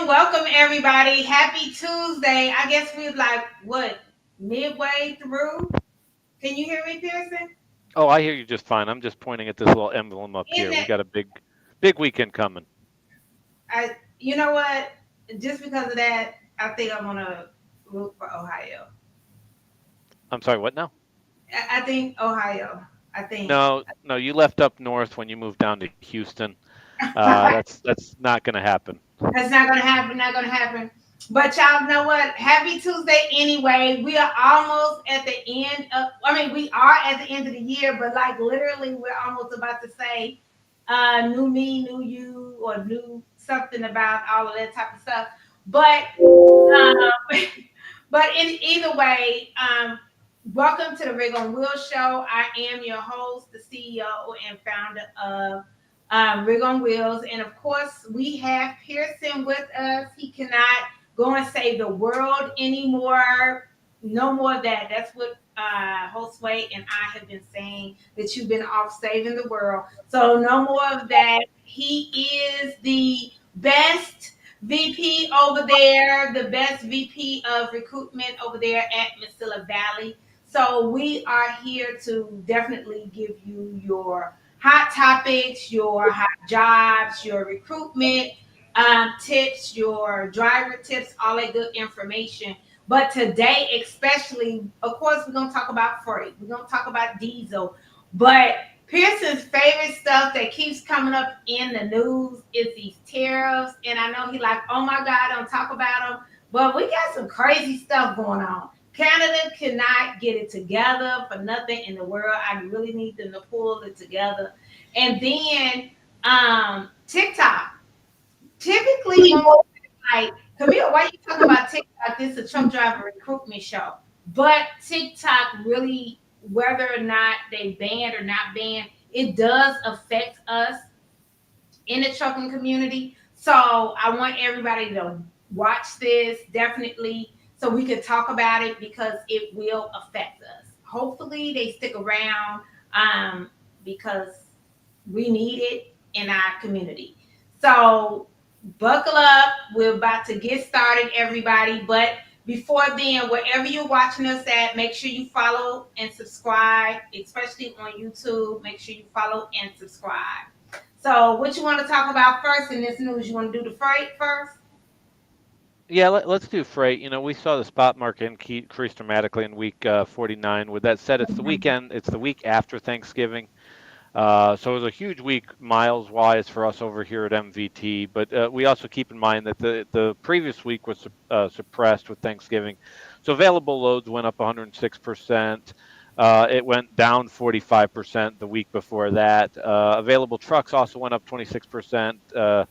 Welcome everybody. Happy Tuesday. I guess we're like what midway through. Can you hear me, Pearson? Oh, I hear you just fine. I'm just pointing at this little emblem up In here. We that, got a big weekend coming. you know what? Just because of that, I think I'm gonna root for Ohio. I'm sorry, what now? I think Ohio. I think. No, you left up north when you moved down to Houston. That's not going to happen. That's not gonna happen. Not gonna happen. But y'all know what? Happy Tuesday anyway. We are almost at the end of. I mean, we are at the end of the year, but like literally, we're almost about to say, "New me, new you," or "new something about all of that type of stuff. But, but in either way, welcome to the Rig on Wheel Show. I am your host, the CEO and founder of Rig on Wheels. And of course, we have Pearson with us. He cannot go and save the world anymore. No more of that. That's what Josue and I have been saying, that you've been off saving the world. So no more of that. He is the best VP over there, the best VP of recruitment over there at Mesilla Valley. So we are here to definitely give you your hot topics, your hot jobs, your recruitment tips, your driver tips, all that good information. But today, especially, of course, we're going to talk about freight. We're going to talk about diesel. But Pearson's favorite stuff that keeps coming up in the news is these tariffs. And I know he's like, oh my God, don't talk about them. But we got some crazy stuff going on. Canada cannot get it together for nothing in the world. I really need them to pull it together. And then TikTok. Typically, like Camille, why are you talking about TikTok? This is a truck driver recruitment show. But TikTok really, whether or not they banned or not banned, it does affect us in the trucking community. So I want everybody to watch this definitely so we can talk about it because it will affect us. Hopefully they stick around because we need it in our community. So buckle up. We're about to get started, everybody. But before then, wherever you're watching us at, make sure you follow and subscribe, especially on YouTube. Make sure you follow and subscribe. So, what you want to talk about first in this news? You want to do the freight first? Yeah, let's do freight. We saw the spot market increase dramatically in week 49. With that said, it's the weekend. It's the week after Thanksgiving. So it was a huge week miles wise for us over here at MVT. But we also keep in mind that the previous week was suppressed with Thanksgiving. So available loads went up 106%. It went down 45% the week before that. Available trucks also went up 26%.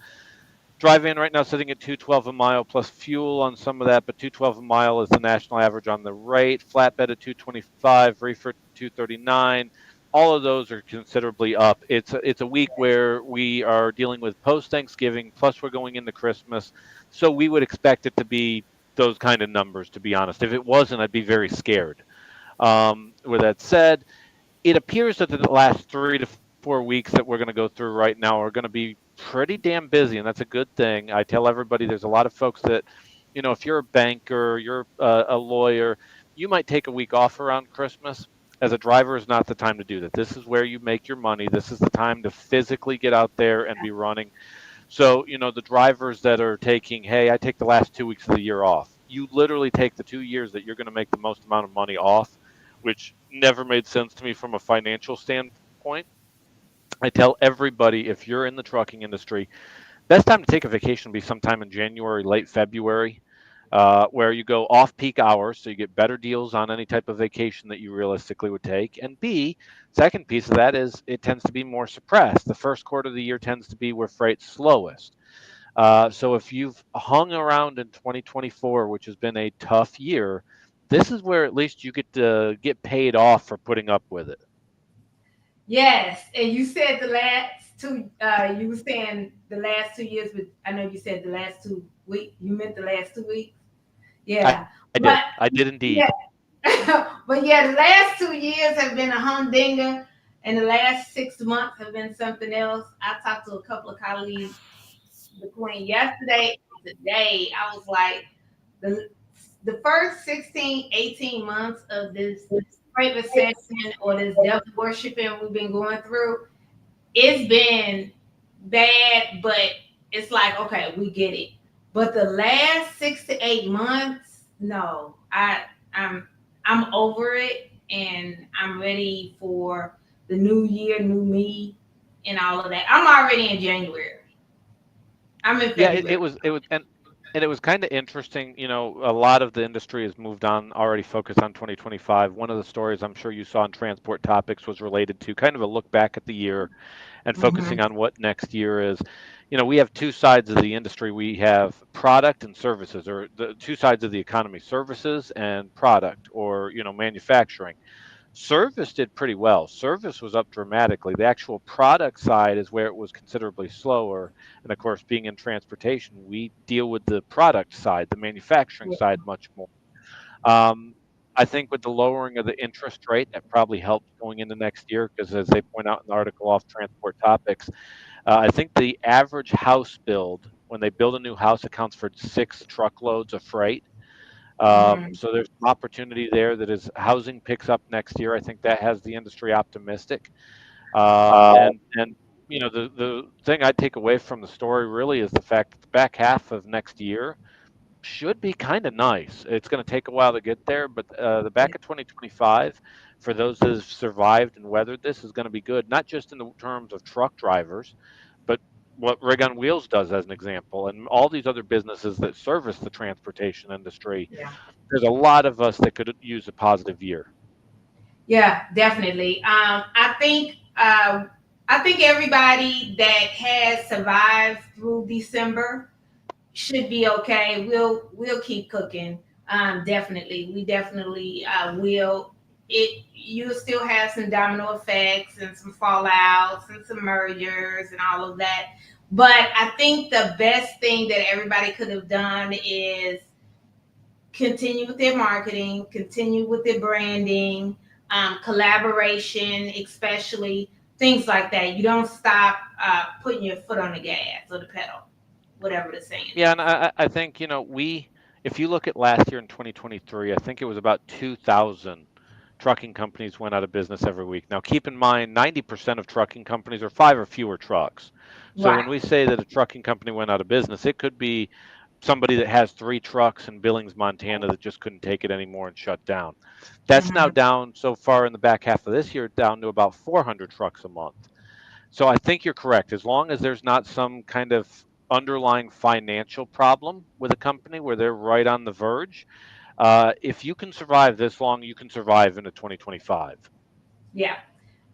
Drive in right now sitting at 212 a mile plus fuel on some of that, but 212 a mile is the national average on the rate. Flatbed at 225, reefer 239. All of those are considerably up. It's a week where we are dealing with post Thanksgiving, plus we're going into Christmas, so we would expect it to be those kind of numbers. To be honest, if it wasn't, I'd be very scared. With that said, it appears that the last 3 to 4 weeks that we're going to go through right now are going to be pretty damn busy, and that's a good thing. I tell everybody there's a lot of folks that, if you're a banker, you're a lawyer, you might take a week off around Christmas. As a driver is not the time to do that. This is where you make your money. This is the time to physically get out there and be running. So, the drivers that are taking, hey, I take the last 2 weeks of the year off. You literally take the 2 years that you're going to make the most amount of money off, which never made sense to me from a financial standpoint. I tell everybody, if you're in the trucking industry, best time to take a vacation would be sometime in January, late February. where you go off peak hours, so you get better deals on any type of vacation that you realistically would take. And B, second piece of that is it tends to be more suppressed. The first quarter of the year tends to be where freight's slowest. So if you've hung around in 2024, which has been a tough year, this is where at least you get to get paid off for putting up with it. Yes, and you said the last two. You were saying the last 2 years, but I know you said the last 2 weeks. You meant the last 2 weeks. I, Yeah, I did. but I did yeah, indeed. but yeah, the last 2 years have been a humdinger, and the last 6 months have been something else. I talked to a couple of colleagues between yesterday and today. I was like, the the first 16, 18 months of this great recession or this devil worshiping we've been going through, it's been bad, but it's like, okay, we get it. But the last 6 to 8 months, no, I'm over it, and I'm ready for the new year, new me, and all of that. I'm already in January. I'm in Yeah, February. it was, and it was kind of interesting. You know, a lot of the industry has moved on, already focused on 2025. One of the stories I'm sure you saw in Transport Topics was related to kind of a look back at the year and focusing Hmm. on what next year is. You know, we have two sides of the industry. We have product and services, or the two sides of the economy: services and product, or manufacturing. Service did pretty well. Service was up dramatically. The actual product side is where it was considerably slower. And of course, being in transportation, we deal with the product side, the manufacturing Yeah. side, much more. Um, I think with the lowering of the interest rate, that probably helps going into next year because, as they point out in the article off Transport Topics, I think the average house build, when they build a new house, accounts for 6 truckloads of freight. Hmm. So there's some opportunity there that as housing picks up next year, I think that has the industry optimistic. And the thing I take away from the story really is the fact that the back half of next year should be kind of nice. It's going to take a while to get there, but the back of 2025, for those that have survived and weathered this, is going to be good. Not just in the terms of truck drivers, but what Rig on Wheels does as an example, and all these other businesses that service the transportation industry. Yeah. There's a lot of us that could use a positive year. Yeah, definitely. I think everybody that has survived through December should be okay. We'll keep cooking. Definitely, we definitely will. It you still have some domino effects and some fallouts and some mergers and all of that. But I think the best thing that everybody could have done is continue with their marketing, continue with their branding, collaboration, especially things like that. You don't stop putting your foot on the gas or the pedal, whatever the saying Yeah, and is. I think if you look at last year in 2023, I think it was about 2,000 trucking companies went out of business every week. Now, keep in mind, 90% of trucking companies are five or fewer trucks. So when Right. we say that a trucking company went out of business, it could be somebody that has 3 trucks in Billings, Montana, that just couldn't take it anymore and shut down. That's now Hmm. down so far in the back half of this year, down to about 400 trucks a month. So I think you're correct. As long as there's not some kind of underlying financial problem with a company where they're right on the verge, if you can survive this long, you can survive into 2025. Yeah.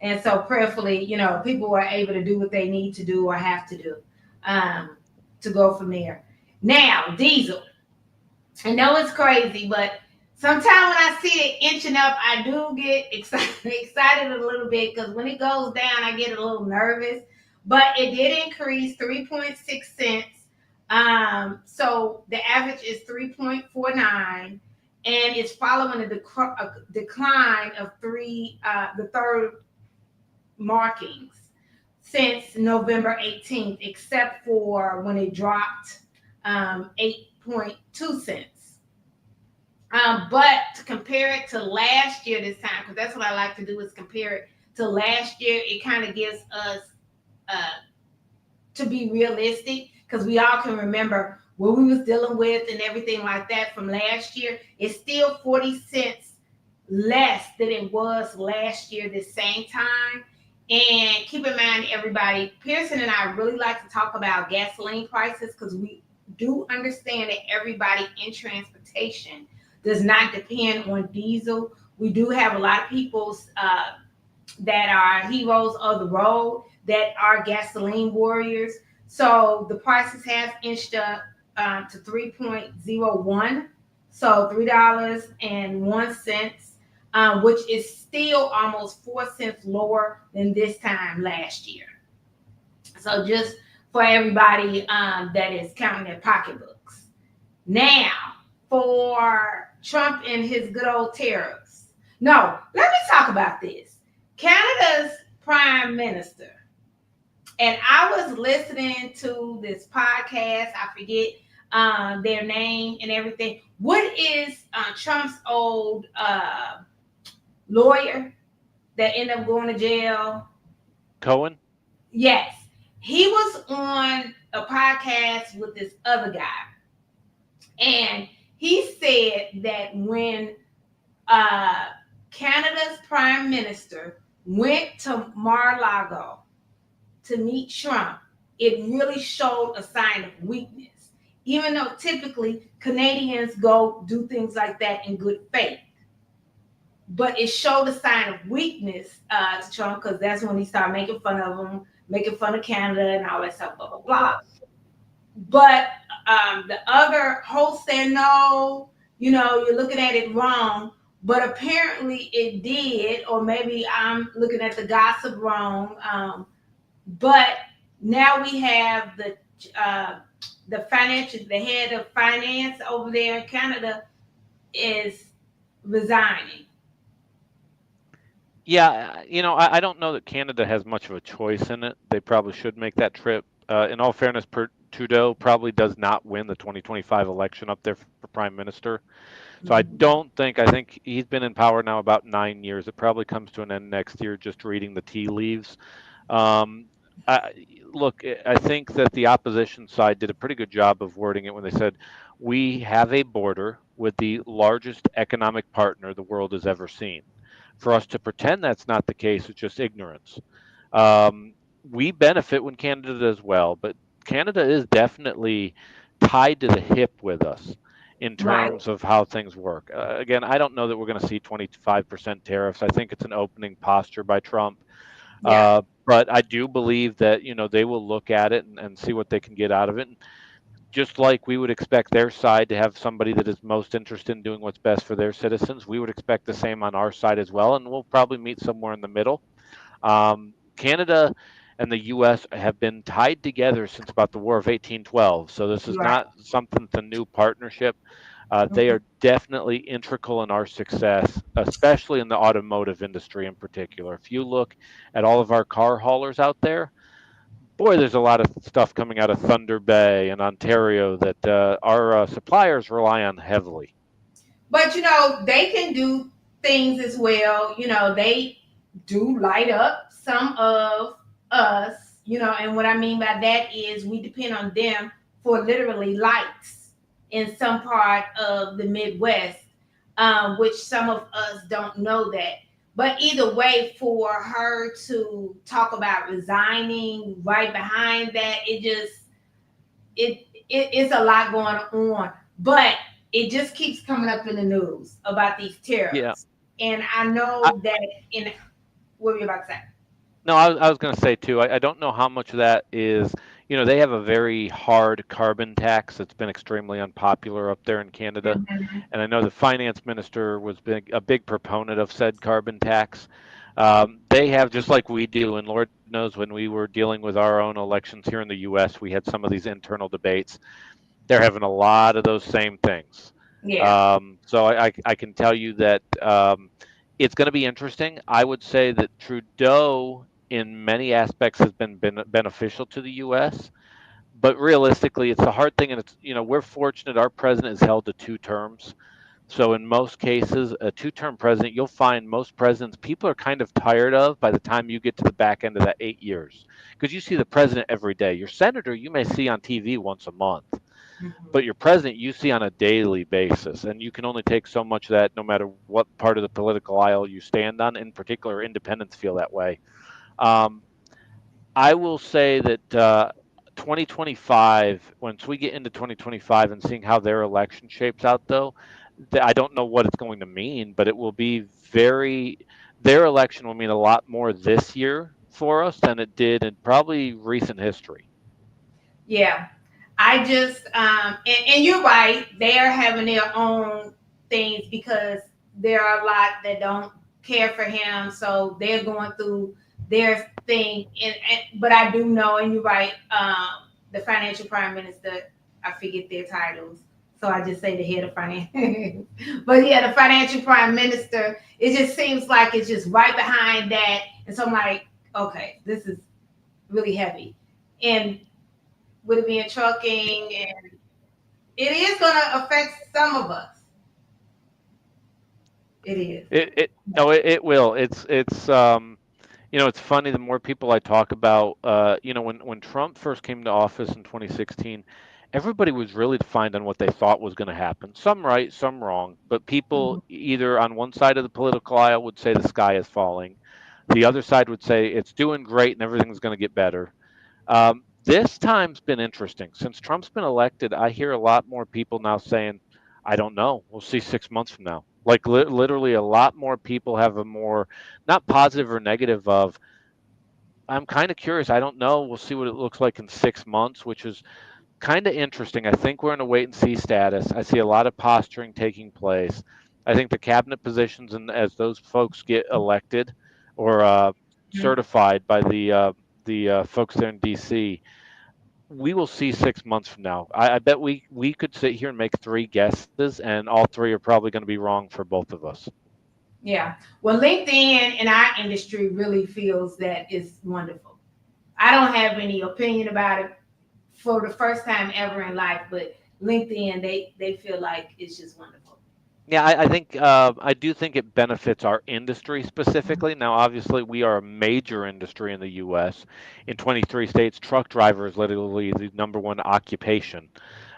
And so prayerfully, people are able to do what they need to do or have to do um, to go from there. Now, diesel. I know it's crazy, but sometimes when I see it inching up, I do get excited a little bit because when it goes down, I get a little nervous. But it did increase 3.6 cents. So the average is 3.49, and it's following a decline of the third markings since November 18th, except for when it dropped 8.2 cents. But to compare it to last year this time, because that's what I like to do is compare it to last year, it kind of gives us uh, to be realistic because we all can remember what we was dealing with and everything like that from last year. It's still 40 cents less than it was last year the same time. And keep in mind, everybody, Pearson and I really like to talk about gasoline prices because do understand that everybody in transportation does not depend on diesel. We do have a lot of people that are heroes of the road that are gasoline warriors. So the prices have inched up to 3.01, so $3.01, which is still almost 4 cents lower than this time last year. So just for everybody that is counting their pocketbooks. Now, for Trump and his good old tariffs. No, let me talk about this. Canada's prime minister, and I was listening to this podcast. I forget their name and everything. What is Trump's old lawyer that ended up going to jail? Cohen. Yes, he was on a podcast with this other guy, and he said that when uh, Canada's prime minister went to Mar-a-Lago to meet Trump, it really showed a sign of weakness. Even though typically Canadians go do things like that in good faith, but it showed a sign of weakness to Trump because that's when he started making fun of him, making fun of Canada and all that stuff, blah blah blah. But the other host said no, you're looking at it wrong. But apparently it did, or maybe I'm looking at the gossip wrong. But now we have the head of finance over there in Canada is resigning. Yeah, I don't know that Canada has much of a choice in it. They probably should make that trip. In all fairness, Trudeau probably does not win the 2025 election up there for prime minister. So Mhm. I think he's been in power now about 9 years. It probably comes to an end next year, just reading the tea leaves. Um, Look, I think that the opposition side did a pretty good job of wording it when they said, we have a border with the largest economic partner the world has ever seen. For us to pretend that's not the case is just ignorance. We benefit when Canada does well, but Canada is definitely tied to the hip with us in Right. terms of how things work. Again, I don't know that we're going to see 25% tariffs. I think it's an opening posture by Trump. Yeah. But I do believe that they will look at it and see what they can get out of it. And just like we would expect their side to have somebody that is most interested in doing what's best for their citizens, we would expect the same on our side as well. And we'll probably meet somewhere in the middle. Canada and the U.S. have been tied together since about the War of 1812. So this is Right. not something that's a new partnership. They Mhm. are definitely integral in our success, especially in the automotive industry in particular. If you look at all of our car haulers out there, boy, there's a lot of stuff coming out of Thunder Bay and Ontario that our suppliers rely on heavily. But they can do things as well. They do light up some of us, and what I mean by that is we depend on them for literally lights in some part of the Midwest, which some of us don't know that. But either way, for her to talk about resigning right behind that, it's a lot going on. But it just keeps coming up in the news about these Yeah. tariffs. And I I, know that in what were you about to say? no, I was going to say too, I don't know how much of that is, they have a very hard carbon tax that's been extremely unpopular up there in Canada. Mm-hmm. And I know the finance minister was a big proponent of said carbon tax. They have, just like we do, and Lord knows when we were dealing with our own elections here in the US, we had some of these internal debates. They're having a lot of those same things. Yeah. So I can tell you that it's going to be interesting. I would say that Trudeau, in many aspects, has been beneficial to the U.S. But realistically, it's a hard thing, and we're fortunate. Our president is held to 2 terms. So in most cases, a 2-term president, you'll find most presidents people are kind of tired of by the time you get to the back end of that 8 years, because you see the president every day. Your senator you may see on TV once a month, Mm-hmm. but your president you see on a daily basis, and you can only take so much of that no matter what part of the political aisle you stand on. In particular, independents feel that way. um, I will say that 2025, once we get into 2025 and seeing how their election shapes out, though, I don't know what it's going to mean, but it will be very, their election will mean a lot more this year for us than it did in probably recent history. Yeah. I just and you're right, they're having their own things because there are a lot that don't care for him, so they're going through their thing. But I do know, and you're right, the financial prime minister, I forget their titles, so I just say the head of finance. But yeah, the financial prime minister, it just seems like it's just right behind that, and so I'm like, okay, this is really heavy. And with it being trucking, and it is going to affect some of us. It is. It no, it will. It's funny. The more people I talk about, when Trump first came to office in 2016, everybody was really defined on what they thought was going to happen. Some right, some wrong, but people Mhm. either on one side of the political aisle would say the sky is falling, the other side would say it's doing great and everything's going to get better. This time's been interesting. Since Trump's been elected, I hear a lot more people now saying, I don't know. We'll see 6 months from now. Like literally, a lot more people have a more, not positive or negative of, I'm kind of curious. I don't know. We'll see what it looks like in 6 months, which is kind of interesting. I think we're in a wait and see status. I see a lot of posturing taking place. I think the cabinet positions, and as those folks get elected or certified by the folks there in D.C., we will see 6 months from now. I bet we could sit here and make three guesses, and all three are probably going to be wrong for both of us. Yeah. Well, LinkedIn in our industry really feels that it's wonderful. I don't have any opinion about it for the first time ever in life, but LinkedIn, they feel like it's just wonderful. Yeah, I think I do think it benefits our industry specifically. Now, obviously, we are a major industry in the U.S. In 23 states, truck driver is literally the number one occupation.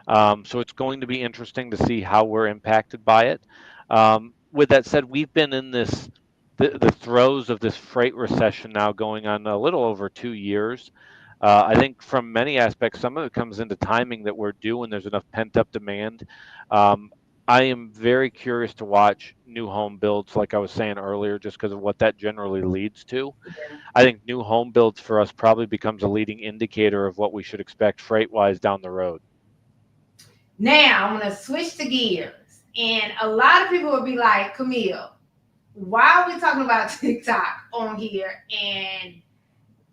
So it's going to be interesting to see how we're impacted by it. With that said, we've been in the throes of this freight recession now going on a little over 2 years. I think from many aspects, some of it comes into timing that we're due and there's enough pent up demand. Um, I am very curious to watch new home builds, like I was saying earlier, just because of what that generally leads to. Yeah. I think new home builds for us probably becomes a leading indicator of what we should expect freight wise down the road. Now I'm gonna switch to gears, and a lot of people will be like, Camille, why are we talking about TikTok on here? And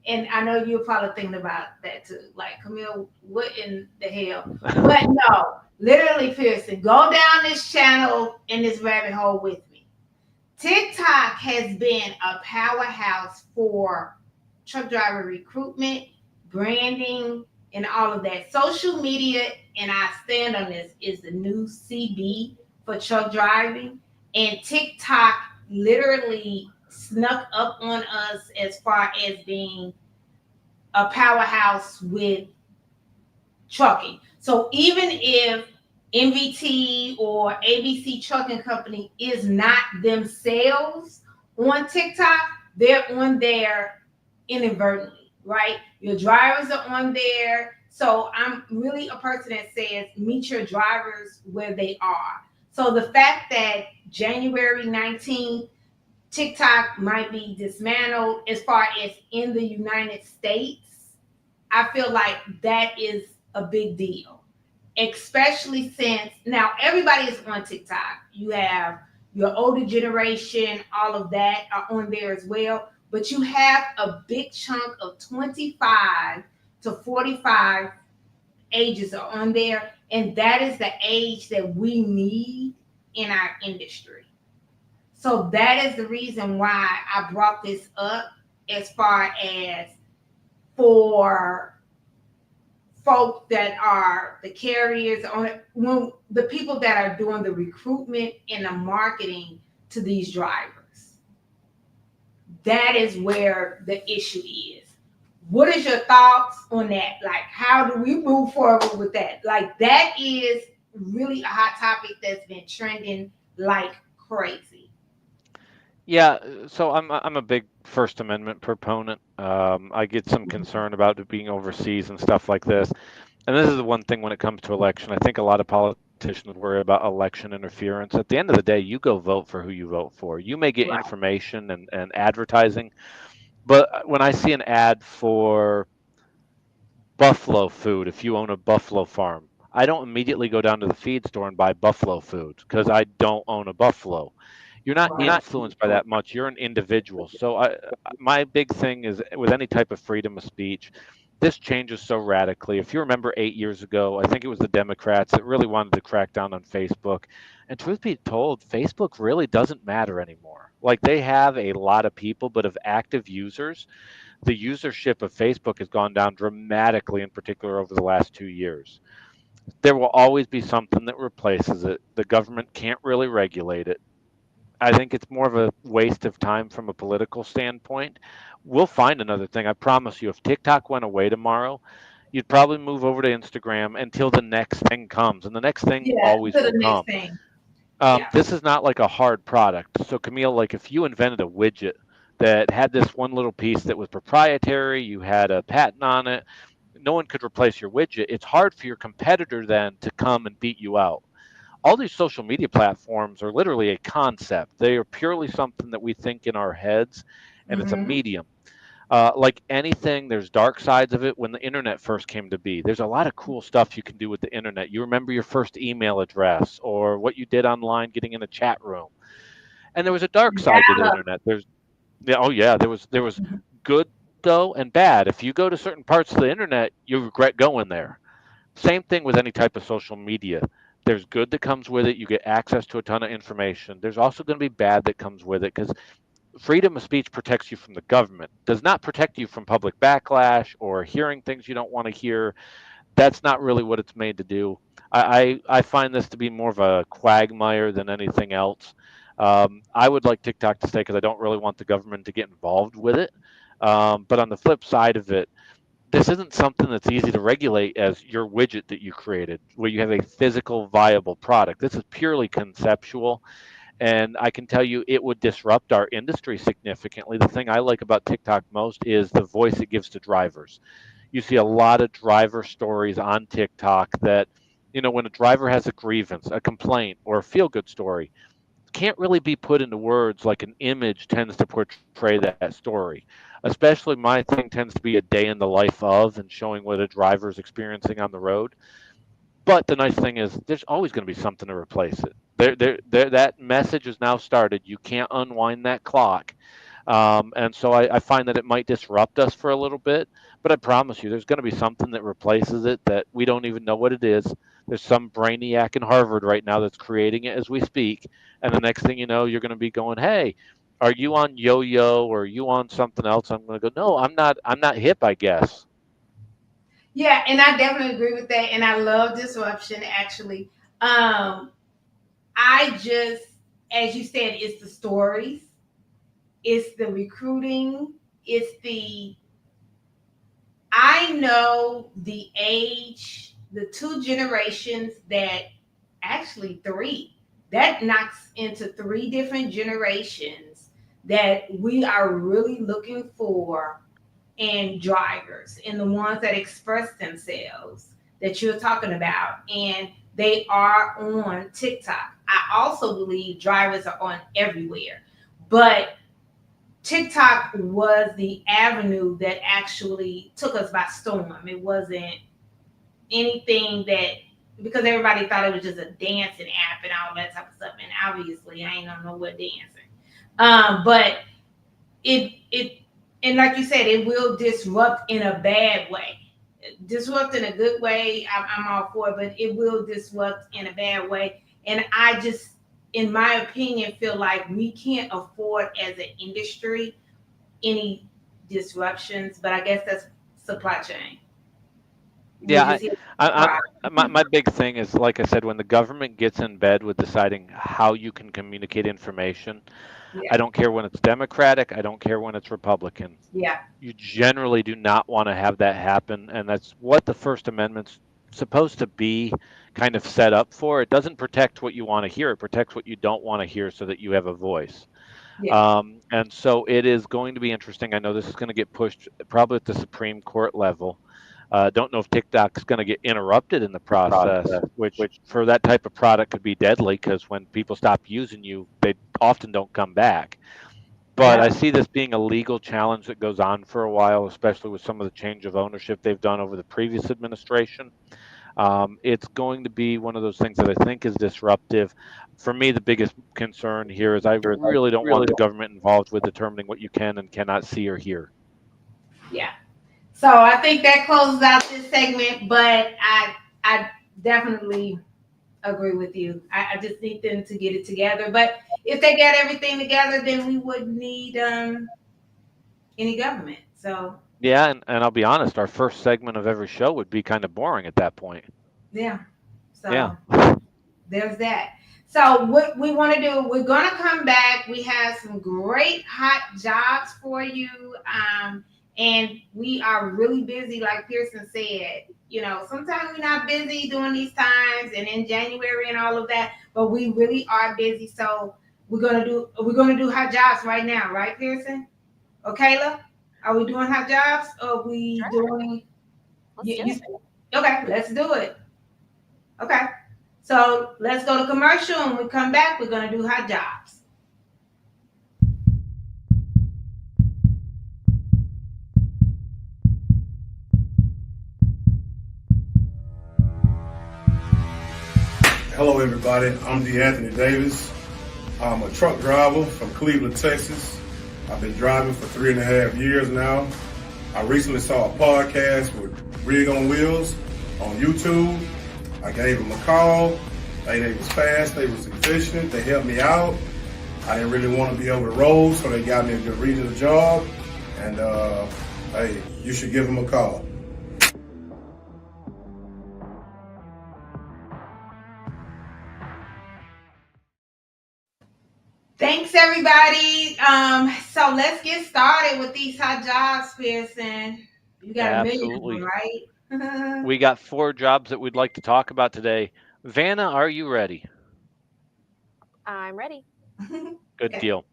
I know you're probably thinking about that too. Like, Camille, what in the hell? But no, literally, Pearson, go down this channel in this rabbit hole with me. TikTok has been a powerhouse for truck driver recruitment, branding, and all of that. Social media, and I stand on this, is the new CB for truck driving. And TikTok literally snuck up on us as far as being a powerhouse with trucking. So even if MVT or ABC Trucking Company is not themselves on TikTok, they're on there inadvertently, right? Your drivers are on there. So I'm really a person that says meet your drivers where they are. So the fact that January 19th, TikTok might be dismantled as far as in the United States, I feel like that is a big deal, especially since now everybody is on TikTok. You have your older generation, all of that are on there as well. But you have a big chunk of 25 to 45 ages are on there. And that is the age that we need in our industry. So that is the reason why I brought this up as far as for folk that are the carriers on it, when the people that are doing the recruitment and the marketing to these drivers. That is where the issue is. What is your thoughts on that? Like, how do we move forward with that? Like, that is really a hot topic that's been trending like crazy. Yeah, so I'm a big First Amendment proponent. I get some Mhm. concern about it being overseas and stuff like this. And this is the one thing when it comes to election. I think a lot of politicians worry about election interference. At the end of the day, you go vote for who you vote for. You may get Right. information and advertising, but when I see an ad for buffalo food, if you own a buffalo farm, I don't immediately go down to the feed store and buy buffalo food because I don't own a buffalo. You're not Right. influenced by that much. You're an individual. So my big thing is with any type of freedom of speech, this changes so radically. If you remember 8 years ago, I think it was the Democrats that really wanted to crack down on Facebook. And truth be told, Facebook really doesn't matter anymore. Like they have a lot of people, but of active users, the usership of Facebook has gone down dramatically, in particular over the last 2 years. There will always be something that replaces it. The government can't really regulate it. I think it's more of a waste of time from a political standpoint. We'll find another thing. I promise you, if TikTok went away tomorrow, you'd probably move over to Instagram until the next thing comes, and the next thing Yeah. always To the will next come. thing. Yeah. This is not like a hard product. So, Camille, like if you invented a widget that had this one little piece that was proprietary, you had a patent on it, no one could replace your widget. It's hard for your competitor then to come and beat you out. All these social media platforms are literally a concept. They are purely something that we think in our heads, and it's a Hmm. medium. Like anything, there's dark sides of it. When the internet first came to be, there's a lot of cool stuff you can do with the internet. You remember your first email address or what you did online getting in a chat room. And there was a dark side to the internet. There's yeah, oh yeah, there was good though and bad. If you go to certain parts of the internet, you regret going there. Same thing with any type of social media. There's good that comes with it. You get access to a ton of information. There's also going to be bad that comes with it because freedom of speech protects you from the government, does not protect you from public backlash or hearing things you don't want to hear. That's not really what it's made to do. I find this to be more of a quagmire than anything else. I would like TikTok to stay because I don't really want the government to get involved with it. But on the flip side of it, this isn't something that's easy to regulate as your widget that you created, where you have a physical viable product. This is purely conceptual. And I can tell you it would disrupt our industry significantly. The thing I like about TikTok most is the voice it gives to drivers. You see a lot of driver stories on TikTok that, when a driver has a grievance, a complaint, or a feel good story, can't really be put into words like an image tends to portray that story. Especially my thing tends to be a day in the life of and showing what a driver is experiencing on the road. But the nice thing is, there's always going to be something to replace it. That message is now started. You can't unwind that clock. And so I find that it might disrupt us for a little bit, but I promise you, there's going to be something that replaces it that we don't even know what it is. There's some brainiac in Harvard right now that's creating it as we speak, and the next thing you know, you're going to be going, "Hey, are you on Yo-Yo or are you on something else?" I'm going to go, "No, I'm not. I'm not hip, I guess." Yeah, and I definitely agree with that. And I love disruption actually. Um, I just, as you said, it's the stories, it's the recruiting, it's the, I know the age, the two generations that, actually three, that knocks into three different generations that we are really looking for in drivers and the ones that express themselves that you're talking about. And they are on TikTok. I also believe drivers are on everywhere. But TikTok was the avenue that actually took us by storm. It wasn't anything that, because everybody thought it was just a dancing app and all that type of stuff. And obviously, I ain't on nowhere dancing. But it and like you said, it will disrupt in a bad way. Disrupt in a good way, I'm all for it, but it will disrupt in a bad way. And I just, in my opinion, feel like we can't afford as an industry any disruptions. But I guess that's supply chain. We Yeah, just hit I, product. my big thing is, like I said, when the government gets in bed with deciding how you can communicate information, I Yeah, don't care when it's Democratic, I don't care when it's Republican. yeah, You generally do not want to have that happen, and that's what the First Amendment's supposed to be kind of set up for. It doesn't protect what you want to hear, it protects what you don't want to hear so that you have a voice. Yeah. And so it is going to be interesting. I know this is going to get pushed probably at the Supreme Court level. Don't know if TikTok's going to get interrupted in the process, which for that type of product could be deadly because when people stop using you, they often don't come back. But I Yeah. see this being a legal challenge that goes on for a while, especially with some of the change of ownership they've done over the previous administration. It's going to be one of those things that I think is disruptive. For me, the biggest concern here is I really don't want the government involved with determining what you can and cannot see or hear. Yeah. So I think that closes out this segment, but I definitely agree with you. I just need them to get it together. But if they get everything together, then we wouldn't need any government. So Yeah, and I'll be honest, our first segment of every show would be kind of boring at that point. yeah. Yeah. So there's that. So what we want to do, we're gonna come back. We have some great hot jobs for you. And we are really busy, like Pearson said. You know, sometimes we're not busy during these times and in January and all of that, but we really are busy. So we're gonna do hot jobs right now, right, Pearson? Or Kayla? Are we doing hot jobs? Or are we Sure, doing let's you, do you it. okay, let's do it. Okay. So let's go to commercial and when we come back, we're gonna do hot jobs. Hello, everybody. I'm D. Anthony Davis. I'm a truck driver from Cleveland, Texas. I've been driving for 3.5 years now. I recently saw a podcast with Rig on Wheels on YouTube. I gave them a call. They was fast. They was efficient. They helped me out. I didn't really want to be over the road, so they got me a good regional job. And hey, you should give them a call. Thanks everybody. So let's get started with these hot jobs, Pearson. You got a million of them, Absolutely. right? We got four jobs that we'd like to talk about today. Vanna, are you ready? I'm ready. Good Okay. deal.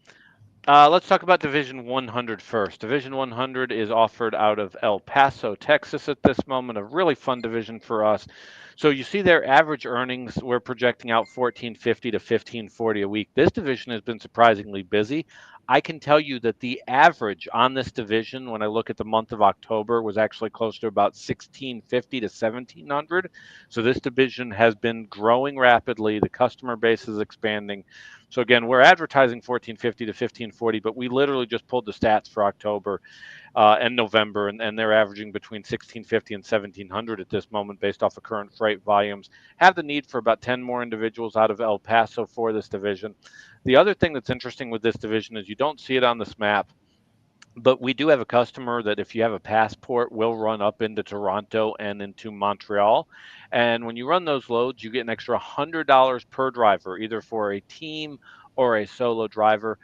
Let's talk about Division 100 first. Division 100 is offered out of El Paso, Texas at this moment, a really fun division for us. So you see their average earnings, we're projecting out 1450 to 1540 a week. This division has been surprisingly busy. I can tell you that the average on this division, when I look at the month of October, was actually close to about 1650 to 1700. So this division has been growing rapidly. The customer base is expanding. So again, we're advertising 1450 to 1540, but we literally just pulled the stats for October and November, and they're averaging between 1650 and 1700 at this moment based off of current freight volumes. Have the need for about 10 more individuals out of El Paso for this division. The other thing that's interesting with this division is you don't see it on this map, but we do have a customer that if you have a passport will run up into Toronto and into Montreal. And when you run those loads, you get an extra $100 per driver, either for a team or a solo driver.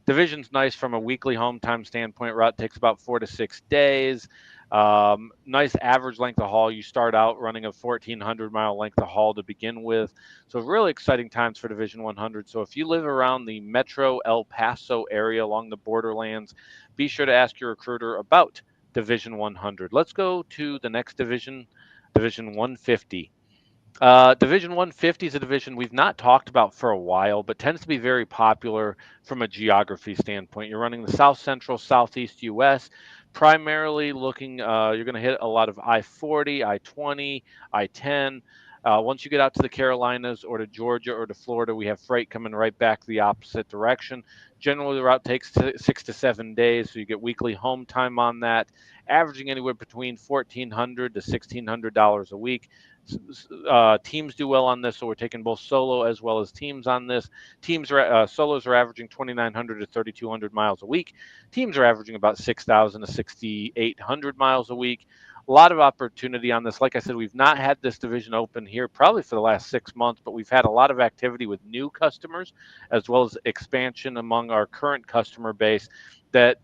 Division's nice from a weekly home time standpoint. Route takes about 4 to 6 days. Nice average length of haul. You start out running a 1,400-mile length of haul to begin with. So really exciting times for Division 100. So if you live around the Metro El Paso area along the borderlands, be sure to ask your recruiter about Division 100. Let's go to the next division, Division 150. Division 150 is a division we've not talked about for a while, but tends to be very popular from a geography standpoint. You're running the South Central, Southeast U.S., primarily looking, you're going to hit a lot of I 40, I 20, I 10. Once you get out to the Carolinas or to Georgia or to Florida, we have freight coming right back the opposite direction. Generally, the route takes 6 to 7 days, so you get weekly home time on that, averaging anywhere between $1,400 to $1,600 a week. Teams do well on this, so we're taking both solo as well as teams on this. Solos are averaging 2,900 to 3,200 miles a week. Teams are averaging about 6,000 to 6,800 miles a week. A lot of opportunity on this. Like I said, we've not had this division open here probably for the last 6 months, but we've had a lot of activity with new customers as well as expansion among our current customer base. That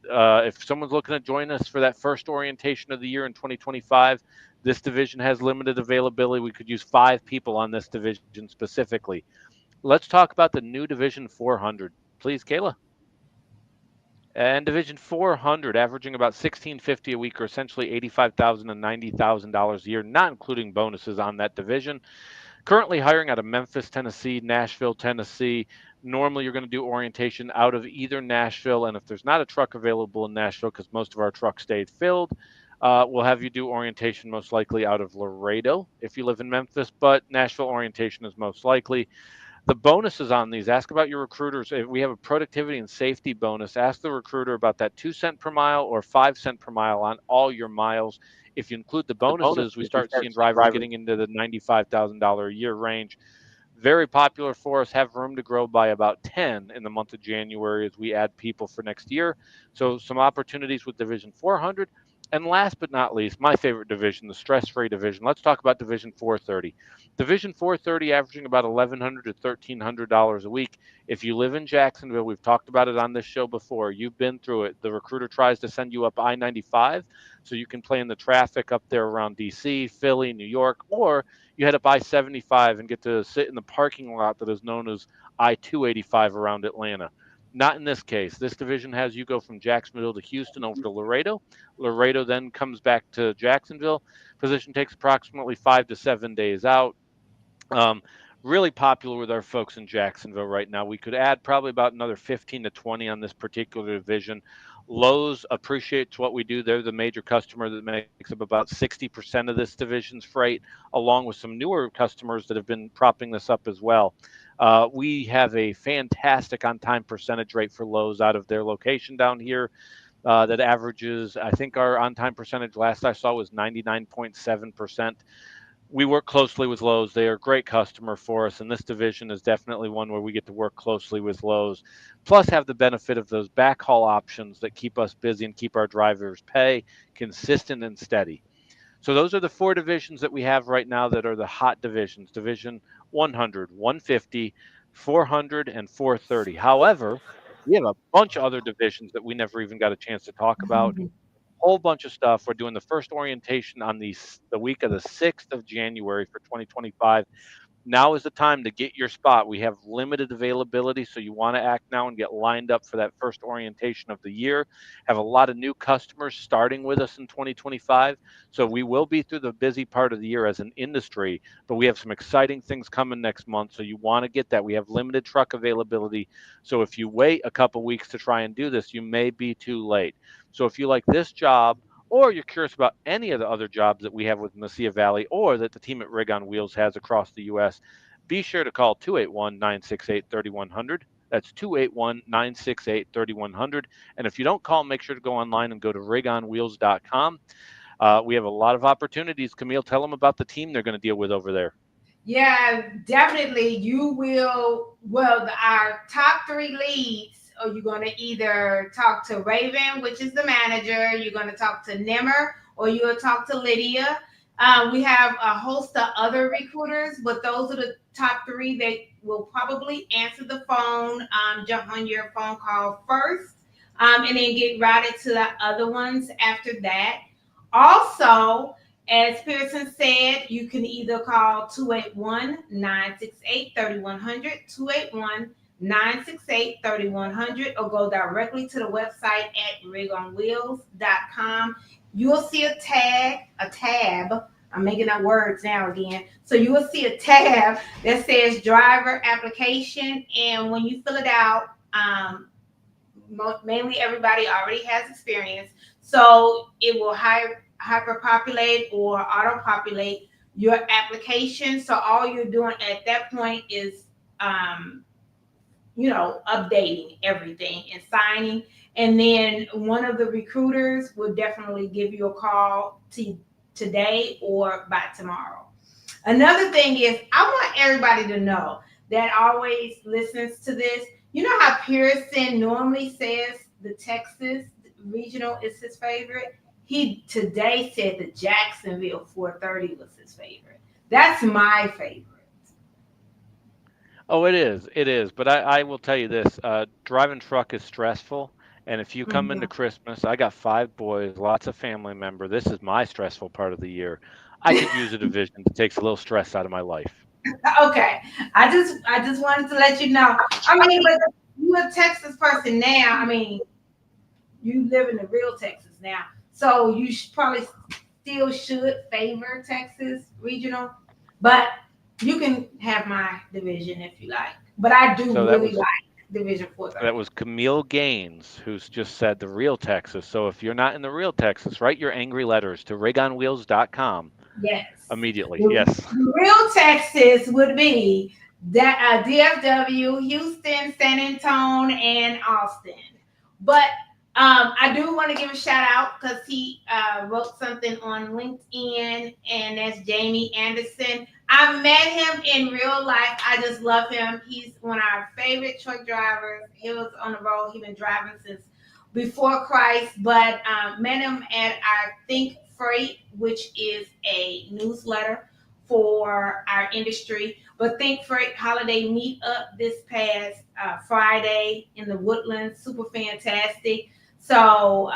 if someone's looking to join us for that first orientation of the year in 2025, this division has limited availability. We could use 5 people on this division specifically. Let's talk about the new Division 400. Please, Kayla. And Division 400, averaging about 1650 a week, or essentially $85,000 and $90,000 a year, not including bonuses on that division. Currently hiring out of Memphis, Tennessee, Nashville, Tennessee. Normally, you're going to do orientation out of either Nashville, and if there's not a truck available in Nashville, because most of our trucks stayed filled, we'll have you do orientation most likely out of Laredo if you live in Memphis, but Nashville orientation is most likely. The bonuses on these, ask about your recruiters. If we have a productivity and safety bonus, ask the recruiter about that 2 cent per mile or 5 cent per mile on all your miles. If you include the bonuses, we start seeing drivers getting into the $95,000 a year range. Very popular for us, have room to grow by about 10 in the month of January as we add people for next year. So some opportunities with Division 400. And last but not least, my favorite division, the stress-free division. Let's talk about Division 430. Division 430 averaging about $1,100 to $1,300 a week. If you live in Jacksonville, we've talked about it on this show before. You've been through it. The recruiter tries to send you up I-95 so you can play in the traffic up there around DC, Philly, New York, or you head up I-75 and get to sit in the parking lot that is known as I-285 around Atlanta. Not in this case. This division has you go from Jacksonville to Houston over to Laredo. Laredo then comes back to Jacksonville. Position takes approximately 5 to 7 days out. Um, really popular with our folks in Jacksonville right now. We could add probably about another 15 to 20 on this particular division. Lowe's appreciates what we do. They're the major customer that makes up about 60% of this division's freight, along with some newer customers that have been propping this up as well. We have a fantastic on time percentage rate for Lowe's out of their location down here that averages, I think our on time percentage last I saw was 99.7%. We work closely with Lowe's. They are a great customer for us, and this division is definitely one where we get to work closely with Lowe's. Plus, have the benefit of those backhaul options that keep us busy and keep our drivers' pay consistent and steady. So those are the four divisions that we have right now that are the hot divisions: Division 100, 150, 400, and 430. However, we have a bunch of other divisions that we never even got a chance to talk about. Whole bunch of stuff. We're doing the first orientation on the week of the 6th of January for 2025. Now is the time to get your spot. We have limited availability, so you want to act now and get lined up for that first orientation of the year. Have a lot of new customers starting with us in 2025, so we will be through the busy part of the year as an industry, but we have some exciting things coming next month, so you want to get that. We have limited truck availability, so if you wait a couple weeks to try and do this, you may be too late. So if you like this job, or you're curious about any of the other jobs that we have with Mesilla Valley or that the team at Rig on Wheels has across the U.S., be sure to call 281 968 3100. That's 281 968 3100. And if you don't call, make sure to go online and go to rigonwheels.com. We have a lot of opportunities. Camille, tell them about the team they're going to deal with over there. Yeah, definitely. You will. Well, our top three leads. Or you're going to either talk to Raven, which is the manager. You're going to talk to Nimmer, or you'll talk to Lydia. We have a host of other recruiters, but those are the top three that will probably answer the phone, jump on your phone call first, and then get routed to the other ones after that. Also, as Pearson said, you can either call 281-968-3100, 281-968-3100, or go directly to the website at rigonwheels.com. You'll see a tab. I'm making up words now again. So you will see a tab that says driver application. And when you fill it out, mainly everybody already has experience. So it will hyperpopulate or auto-populate your application. So all you're doing at that point is updating everything and signing. And then one of the recruiters will definitely give you a call today or by tomorrow. Another thing is, I want everybody to know that always listens to this. You know how Pearson normally says the Texas regional is his favorite? He today said the Jacksonville 430 was his favorite. That's my favorite. Oh, it is. It is. But I will tell you this, driving truck is stressful. And if you come into Christmas, I got 5 boys, lots of family member. This is my stressful part of the year. I could use a division that takes a little stress out of my life. Okay. I just wanted to let you know. I mean, but you're a Texas person now. I mean, you live in the real Texas now, so you probably still should favor Texas regional, but you can have my division if you like. But I do So that really was like Division that 430. was Camille Gaines who's just said the real Texas. So if you're not in the real Texas, write your angry letters to rigonwheels.com Yes. immediately. The Yes. real Texas would be that DFW, Houston, San Antonio, and Austin. But I do want to give a shout out because he wrote something on LinkedIn, and that's Jamie Anderson. I met him in real life. I just love him. He's one of our favorite truck drivers. He was on the road. He's been driving since before Christ, but met him at our Think Freight, which is a newsletter for our industry. But Think Freight Holiday Meetup this past Friday in the Woodlands, super fantastic. So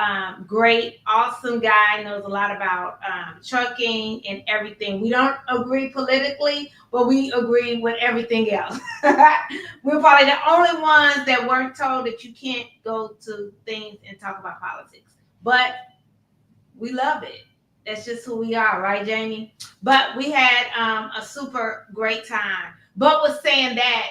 great, awesome guy, knows a lot about trucking and everything. We don't agree politically, but we agree with everything else. We're probably the only ones that weren't told that you can't go to things and talk about politics. But we love it. That's just who we are, right, Jamie? But we had a super great time. But was saying that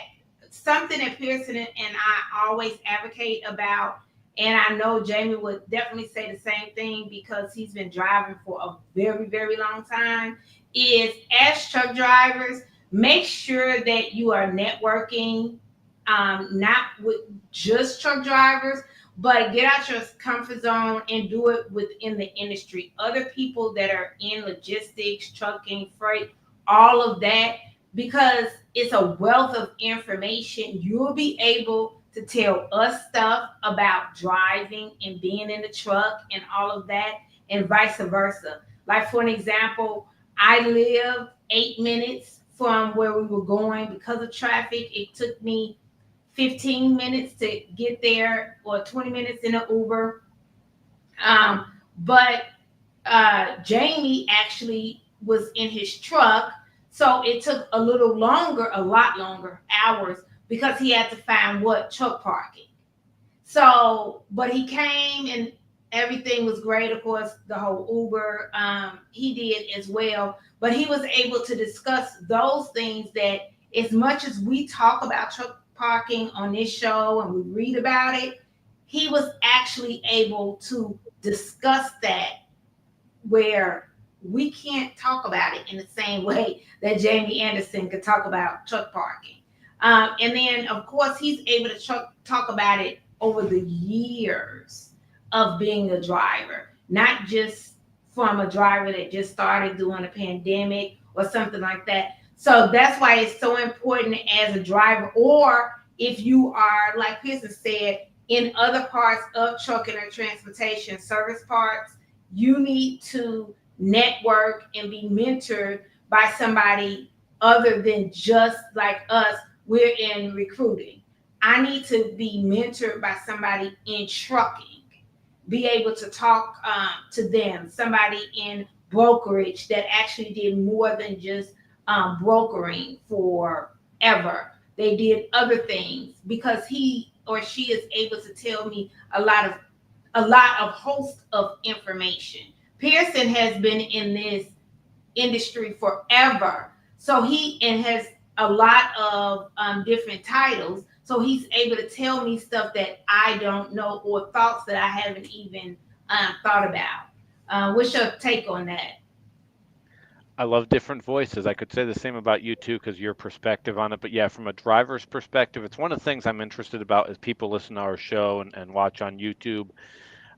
something that Pearson and I always advocate about, and I know Jamie would definitely say the same thing because he's been driving for a very, very long time, is as truck drivers, make sure that you are networking, not with just truck drivers, but get out your comfort zone and do it within the industry. Other people that are in logistics, trucking, freight, all of that, because it's a wealth of information. You'll be able to tell us stuff about driving and being in the truck and all of that, and vice versa. Like, for an example, I live 8 minutes from where we were going because of traffic. It took me 15 minutes to get there or 20 minutes in an Uber. But Jamie actually was in his truck. So it took a little longer, a lot longer hours because he had to find what truck parking. So, but he came and everything was great. Of course, the whole Uber, he did as well. But he was able to discuss those things that, as much as we talk about truck parking on this show and we read about it, he was actually able to discuss that where we can't talk about it in the same way that Jamie Anderson could talk about truck parking. And then, of course, he's able to talk about it over the years of being a driver, not just from a driver that just started during a pandemic or something like that. So that's why it's so important as a driver, or if you are, like Pearson said, in other parts of trucking or transportation service parts, you need to network and be mentored by somebody other than just like us. We're in recruiting. I need to be mentored by somebody in trucking, be able to talk to them, somebody in brokerage that actually did more than just brokering forever. They did other things because he or she is able to tell me a lot of host of information. Pearson has been in this industry forever, so he and has a lot of different titles. So he's able to tell me stuff that I don't know or thoughts that I haven't even thought about. What's your take on that? I love different voices. I could say the same about you too, because your perspective on it. But yeah, from a driver's perspective, it's one of the things I'm interested about as people listen to our show and watch on YouTube.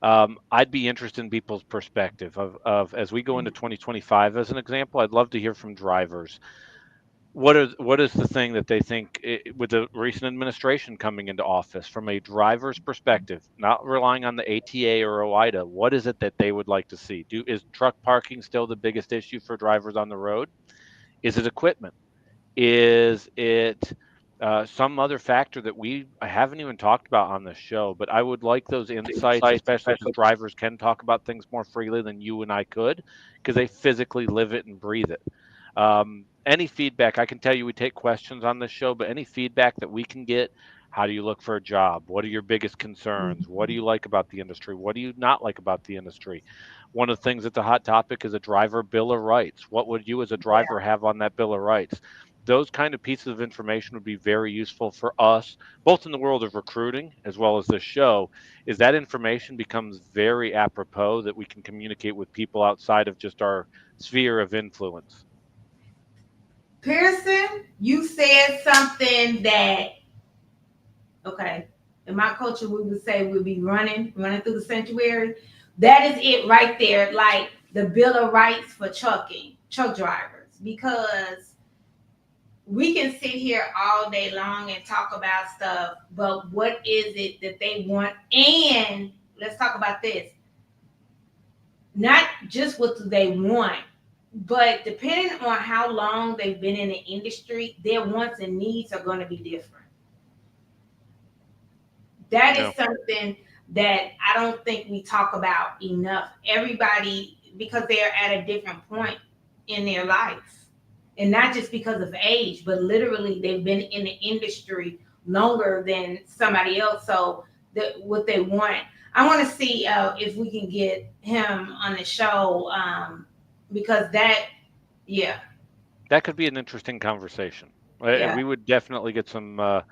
I'd be interested in people's perspective of as we go into 2025, as an example. I'd love to hear from drivers. What is the thing that they think with the recent administration coming into office from a driver's perspective, not relying on the ATA or OIDA, what is it that they would like to see? Is truck parking still the biggest issue for drivers on the road? Is it equipment? Is it some other factor that we haven't even talked about on this show? But I would like those insights, especially because drivers can talk about things more freely than you and I could, because they physically live it and breathe it. Any feedback, I can tell you we take questions on this show, but any feedback that we can get How do you look for a job? What are your biggest concerns? What do you like about the industry? What do you not like about the industry? One of the things that's a hot topic is a driver bill of rights. What would you as a Yeah. driver have on that bill of rights? Those kind of pieces of information would be very useful for us, both in the world of recruiting as well as this show, is that information becomes very apropos that we can communicate with people outside of just our sphere of influence. Pearson, you said something that, okay, in my culture, we would say we'd be running through the sanctuary. That is it right there, like the Bill of Rights for truck drivers, because we can sit here all day long and talk about stuff, but what is it that they want? And let's talk about this. Not just what do they want, but depending on how long they've been in the industry, their wants and needs are going to be different. That is something that I don't think we talk about enough. Everybody, because they're at a different point in their life, and not just because of age, but literally they've been in the industry longer than somebody else. So what they want, I want to see if we can get him on the show, because that could be an interesting conversation. Yeah. We would definitely get some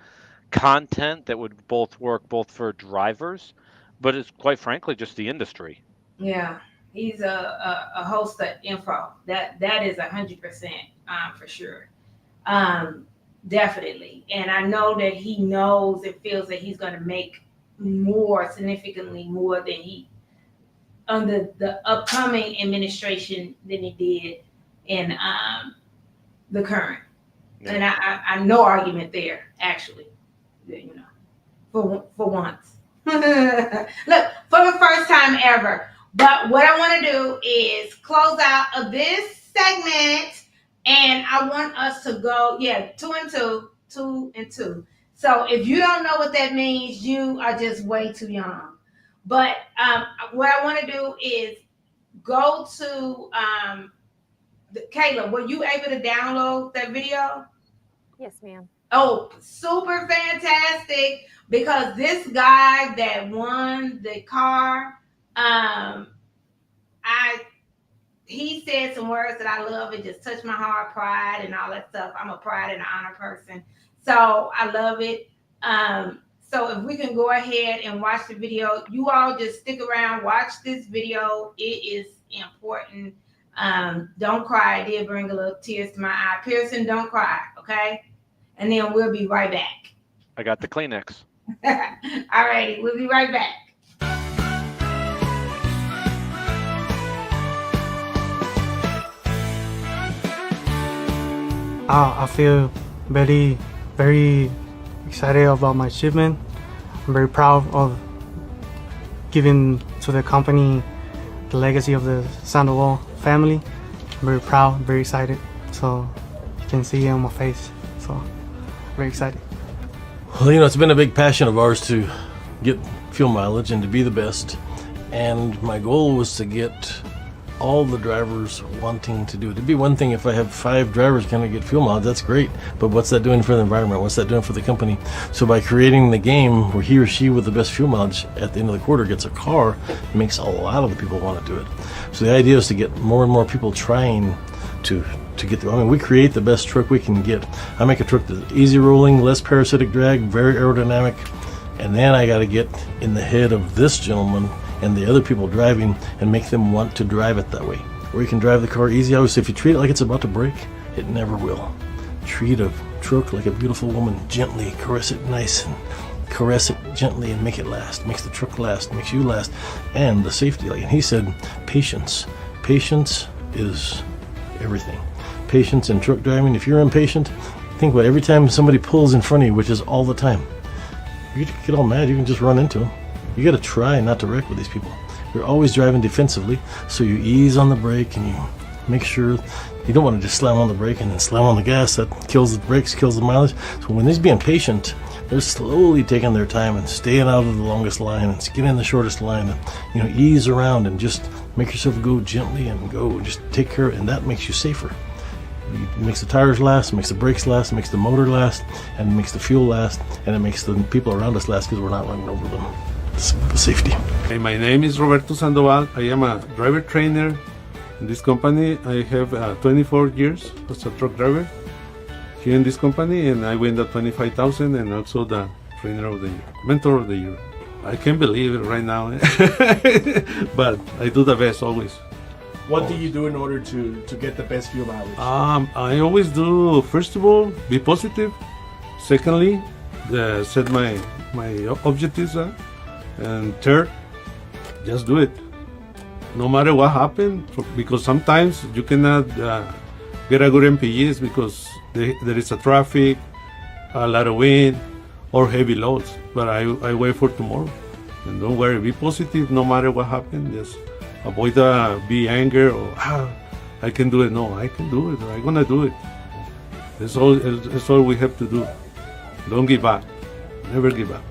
content that would work both for drivers, but it's quite frankly just the industry. Yeah, he's a host of info. That is 100% for sure. Definitely. And I know that he knows and feels that he's going to make significantly more than he under the upcoming administration than he did in the current. Yeah. And I no argument there, actually. You know, for once. Look, for the first time ever. But what I want to do is close out of this segment, and I want us to go, 2 and 2, 2 and 2. So if you don't know what that means, you are just way too young. But what I want to do is go to Kayla. Were you able to download that video? Yes, ma'am. Oh, super fantastic. Because this guy that won the car, he said some words that I love. It just touched my heart, pride and all that stuff. I'm a pride and honor person. So I love it. So if we can go ahead and watch the video, you all just stick around, watch this video. It is important. Don't cry. It did bring a little tears to my eye. Pearson, don't cry, okay? And then we'll be right back. I got the Kleenex. All righty, we'll be right back. I feel very, very excited about my achievement. I'm very proud of giving to the company the legacy of the Sandoval family. I'm very proud, very excited. So you can see it on my face. So very excited. Well, it's been a big passion of ours to get fuel mileage and to be the best. And my goal was to get all the drivers wanting to do it. It'd be one thing if I have 5 drivers going to get fuel mileage, that's great. But what's that doing for the environment? What's that doing for the company? So by creating the game where he or she with the best fuel mileage at the end of the quarter gets a car, it makes a lot of the people want to do it. So the idea is to get more and more people trying to get through. I mean, we create the best truck we can get. I make a truck that's easy rolling, less parasitic drag, very aerodynamic, and then I got to get in the head of this gentleman and the other people driving and make them want to drive it that way. Where you can drive the car easy. I always say if you treat it like it's about to break, it never will. Treat a truck like a beautiful woman, gently caress it nice and caress it gently and make it last. Makes the truck last, makes you last. And the safety, like he said, patience. Patience is everything. Patience in truck driving. If you're impatient, think about it. Every time somebody pulls in front of you, which is all the time, you get all mad, you can just run into them. You got to try not to wreck with these people. You're always driving defensively, so you ease on the brake and you make sure you don't want to just slam on the brake and then slam on the gas. That kills the brakes, kills the mileage. So when they're being patient, they're slowly taking their time and staying out of the longest line and getting in the shortest line and ease around and just make yourself go gently and go. Just take care of it, and that makes you safer. It makes the tires last, makes the brakes last, makes the motor last, and makes the fuel last, and it makes the people around us last because we're not running over them. It's safety. Hey, my name is Roberto Sandoval. I am a driver trainer in this company. I have 24 years as a truck driver here in this company, and I win the 25,000 and also the trainer of the year, mentor of the year. I can't believe it right now, but I do the best always. What do you do in order to get the best fuel mileage? I always do, first of all, be positive. Secondly, set my objectives. And third, just do it. No matter what happens, because sometimes you cannot get a good MPGs because there is a traffic, a lot of wind, or heavy loads. But I wait for tomorrow. And don't worry, be positive no matter what happens. Just avoid be anger or I can do it. No, I can do it. I'm gonna do it. That's all we have to do. Don't give up. Never give up.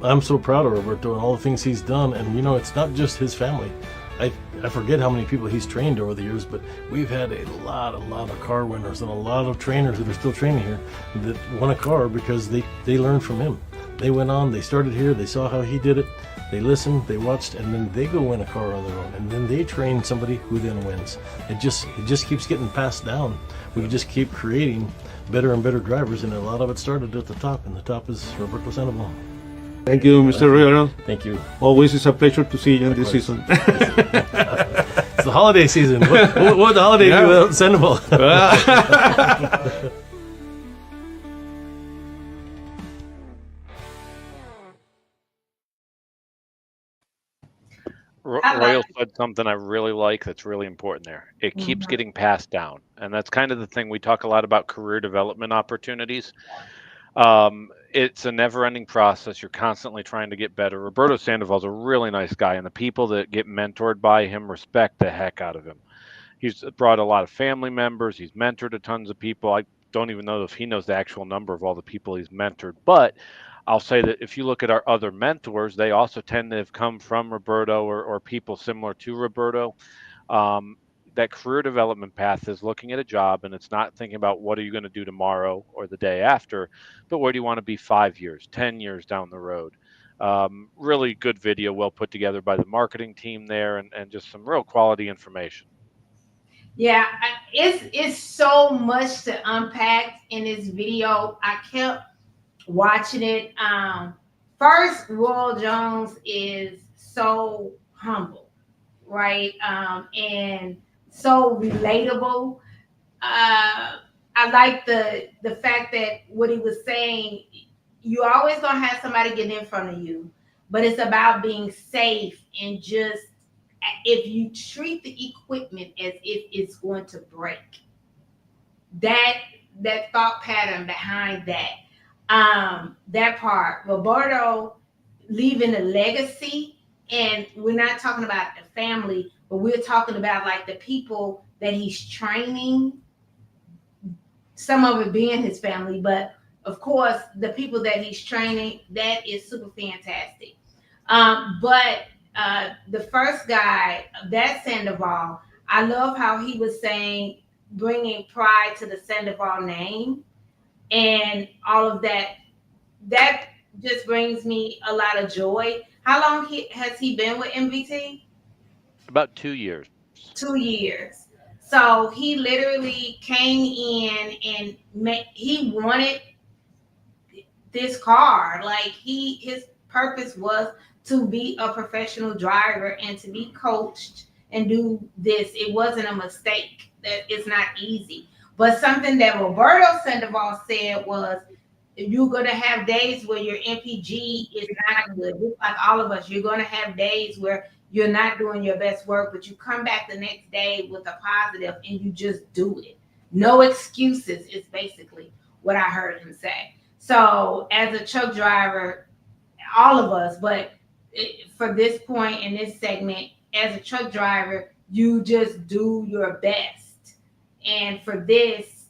I'm so proud of Roberto and all the things he's done, and you know, it's not just his family. I forget how many people he's trained over the years, but we've had a lot of car winners and a lot of trainers that are still training here that won a car because they learned from him. They went on, they started here, they saw how he did it, they listened, they watched, and then they go win a car on their own, and then they train somebody who then wins. It just keeps getting passed down. We just keep creating better and better drivers, and a lot of it started at the top, and the top is Roberto Sandoval. Thank you, Mr. Rivera. Thank you. Always is a pleasure to see you in this season. It's the holiday season. What the holiday do without Sandoval? Royal said something I really like that's really important there. It keeps getting passed down. And that's kind of the thing. We talk a lot about career development opportunities. It's a never-ending process. You're constantly trying to get better. Roberto Sandoval's a really nice guy, and the people that get mentored by him respect the heck out of him. He's brought a lot of family members. He's mentored a tons of people. I don't even know if he knows the actual number of all the people he's mentored, but I'll say that if you look at our other mentors, they also tend to have come from Roberto or people similar to Roberto. That career development path is looking at a job, and it's not thinking about what are you going to do tomorrow or the day after, but where do you want to be 5 years, 10 years down the road. Really good video, well put together by the marketing team there, and just some real quality information. Yeah, it's so much to unpack in this video. I kept watching it. First, Royal Jones is so humble, right? And so relatable. I like the fact that what he was saying, you always gonna have somebody get in front of you, but it's about being safe and just if you treat the equipment as if it's going to break. That thought pattern behind that part, Roberto leaving a legacy, and we're not talking about the family, but we're talking about like the people that he's training, some of it being his family, but of course the people that he's training, that is super fantastic. But the first guy, that Sandoval, I love how he was saying bringing pride to the Sandoval name and all of that. That just brings me a lot of joy. How long has he been with MVT? About 2 years. 2 years. So he literally came in and he wanted this car. Like his purpose was to be a professional driver and to be coached and do this. It wasn't a mistake. That it's not easy. But something that Roberto Sandoval said was, you're going to have days where your MPG is not good. Just like all of us, you're going to have days where you're not doing your best work, but you come back the next day with a positive and you just do it. No excuses is basically what I heard him say. So as a truck driver, all of us, but for this point in this segment, as a truck driver, you just do your best. And for this,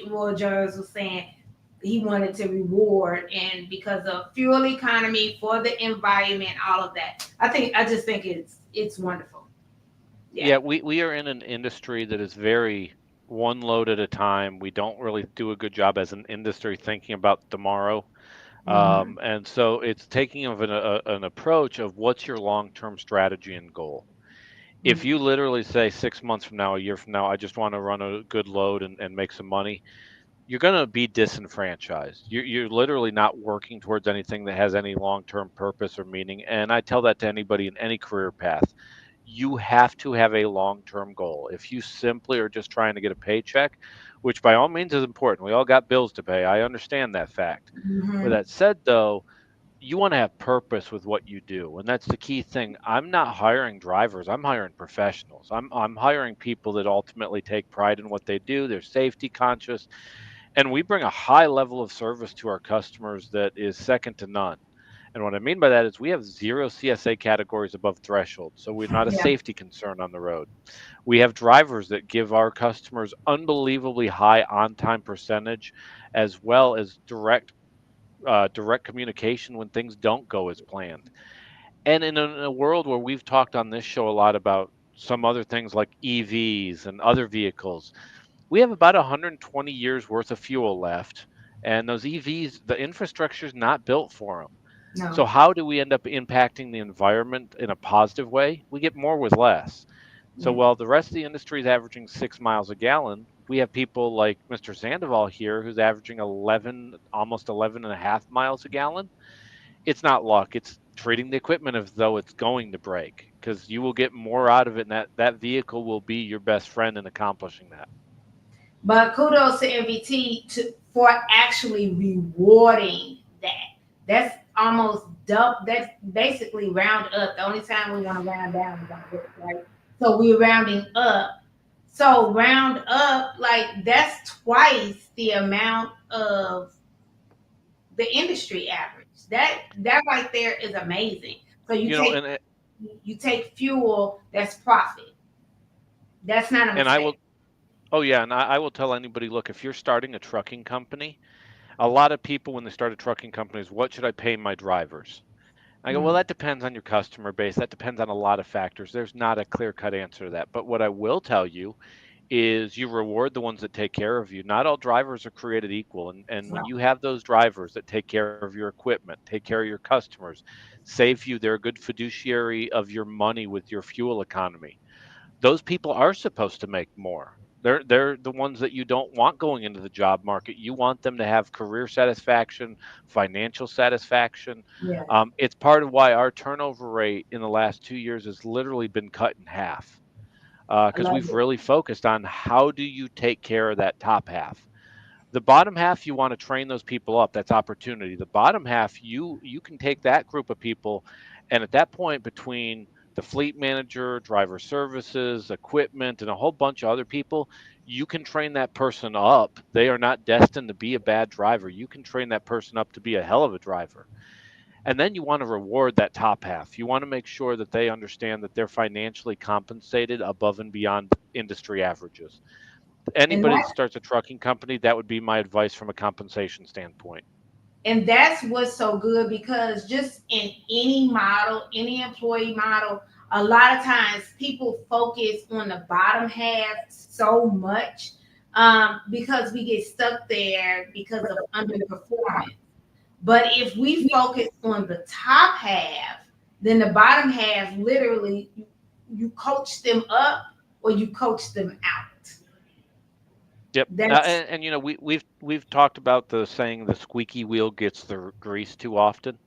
Roy Jones was saying he wanted to reward, and because of fuel economy, for the environment, all of that. I just think it's wonderful. Yeah, we are in an industry that is very one load at a time. We don't really do a good job as an industry thinking about tomorrow. Mhm. And so it's taking of an approach of what's your long-term strategy and goal. If Mhm. you literally say 6 months from now, a year from now, I just want to run a good load and make some money, you're going to be disenfranchised. You're literally not working towards anything that has any long-term purpose or meaning. And I tell that to anybody in any career path. You have to have a long-term goal. If you simply are just trying to get a paycheck, which by all means is important, we all got bills to pay. I understand that fact. With Mhm. that said, though, you want to have purpose with what you do, and that's the key thing. I'm not hiring drivers, I'm hiring professionals. I'm hiring people that ultimately take pride in what they do. They're safety conscious, and we bring a high level of service to our customers that is second to none. And what I mean by that is we have 0 CSA categories above threshold, so we're not a Yeah. safety concern on the road. We have drivers that give our customers unbelievably high on-time percentage, as well as direct communication when things don't go as planned. And in a world where we've talked on this show a lot about some other things like EVs and other vehicles, we have about 120 years worth of fuel left. And those EVs, the infrastructure is not built for them. No. So, how do we end up impacting the environment in a positive way? We get more with less. So, Yeah. while the rest of the industry is averaging 6 miles a gallon, we have people like Mr. Sandoval here who's averaging 11, almost 11 and a half miles a gallon. It's not luck. It's treating the equipment as though it's going to break, because you will get more out of it, and that vehicle will be your best friend in accomplishing that. But kudos to MVT for actually rewarding that. That's almost double. That's basically round up. The only time we want to round down is on this, right? So we're rounding up. So round up, like that's twice the amount of the industry average. That right there is amazing. So You know, you take fuel, that's profit. That's not a and I will. mistake. Oh yeah, and I will tell anybody, look, if you're starting a trucking company, a lot of people when they start a trucking company is, what should I pay my drivers? I go, well, Mm, that depends on your customer base. That depends on a lot of factors. There's not a clear cut answer to that. But what I will tell you is you reward the ones that take care of you. Not all drivers are created equal. And when no. you have those drivers that take care of your equipment, take care of your customers, save you, they're a good fiduciary of your money with your fuel economy. Those people are supposed to make more. They're the ones that you don't want going into the job market. You want them to have career satisfaction, financial satisfaction. Yeah. It's part of why our turnover rate in the last 2 years has literally been cut in half, I because love we've it. really focused on how do you take care of that top half. The bottom half, you want to train those people up. That's opportunity. The bottom half, you can take that group of people, and at that point, between the fleet manager, driver services, equipment, and a whole bunch of other people, you can train that person up. They are not destined to be a bad driver. You can train that person up to be a hell of a driver. And then you want to reward that top half. You want to make sure that they understand that they're financially compensated above and beyond industry averages. And Anybody that that starts a trucking company, that would be my advice from a compensation standpoint. and that's what's so good because just in any model, any employee model, a lot of times people focus on the bottom half so much because we get stuck there because of underperformance. But if we focus on the top half, then the bottom half literally you coach them up or you coach them out. Yep. That's And we've talked about the saying, the squeaky wheel gets the grease too often.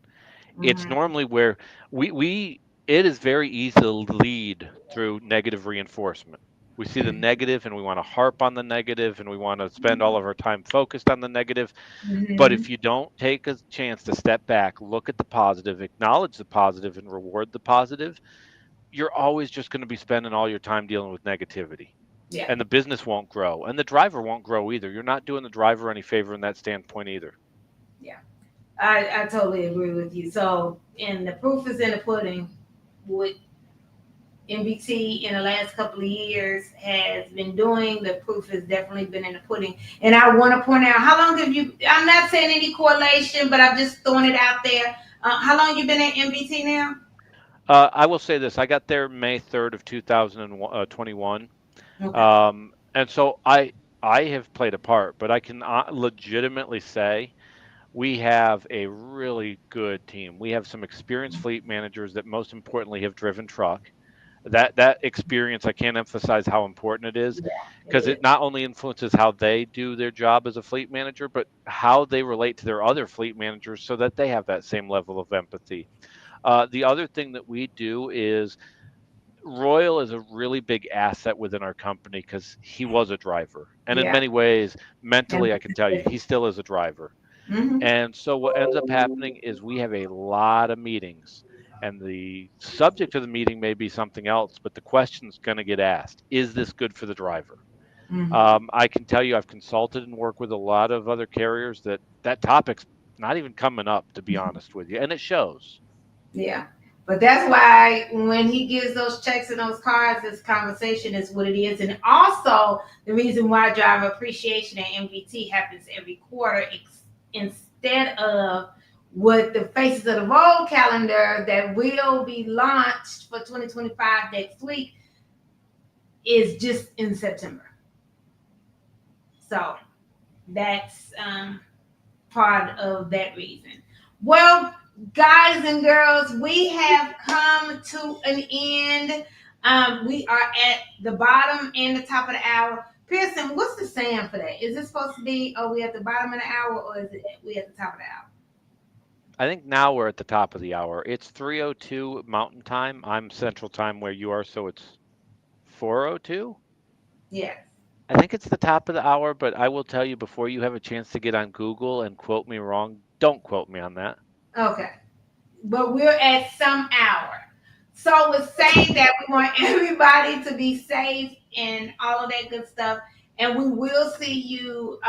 It's mhm, normally where we it is very easy to lead through negative reinforcement. We see the negative and we want to harp on the negative and we want to spend all of our time focused on the negative. But if mhm. you don't take a chance to step back, look at the positive, acknowledge the positive, and reward the positive, you're always just going to be spending all your time dealing with negativity. Yeah, And the business won't grow. And the driver won't grow either. You're not doing the driver any favor in that standpoint either. yeah. I totally agree with you. So, and the proof is in the pudding. What MBT in the last couple of years has been doing, the proof has definitely been in the pudding. And I want to point out, how long have you? I'm not saying any correlation, but I'm just throwing it out there. How long you been at MBT now? I will say this: I got there May 3rd of 2021. Okay. Um, And so I have played a part, but I can legitimately say we have a really good team. We have some experienced fleet managers that most importantly have driven truck. That experience, I can't emphasize how important it is, It because is. it not only influences how they do their job as a fleet manager, but how they relate to their other fleet managers so that they have that same level of empathy. The other thing that we do is Royal is a really big asset within our company because he was a driver. And in Yeah. many ways, And mentally, I can tell you, he still is a driver. hmm And so what ends up happening is we have a lot of meetings, and the subject of the meeting may be something else, but the question's going to get asked: is this good for the driver? hmm I can tell you, I've consulted and worked with a lot of other carriers that topic's not even coming up, to be honest with you, and it shows. Yeah. But that's why when he gives those checks and those cards, this conversation is what it is. And also the reason why driver appreciation and MVT happens every quarter instead of what the Faces of the Road calendar that will be launched for 2025 next week is just in September. So that's part of that reason. Well, guys and girls, we have come to an end. We are at the bottom and the top of the hour. Pearson, what's the saying for that? Is it supposed to be, are we at the bottom of the hour, or is it we at the top of the hour? I think now we're at the top of the hour. It's 3:02 Mountain Time. I'm Central Time where you are, so it's 4:02. Yes. I think it's the top of the hour, but I will tell you before you have a chance to get on Google and quote me wrong, don't quote me on that. Okay. But we're at some hour. So we're saying that we want everybody to be safe and all of that good stuff. And we will see you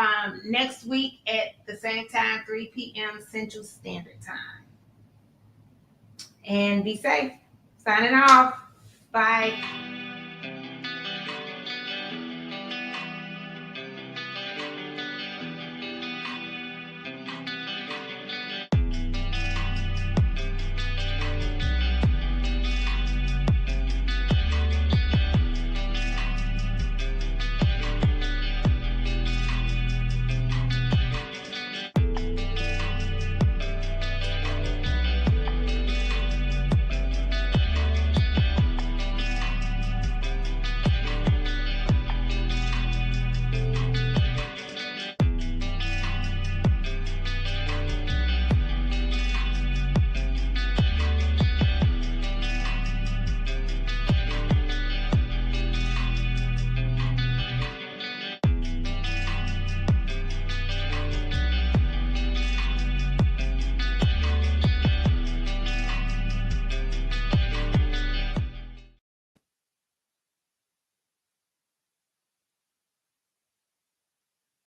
next week at the same time, 3 p.m. Central Standard Time. And be safe. Signing off. Bye.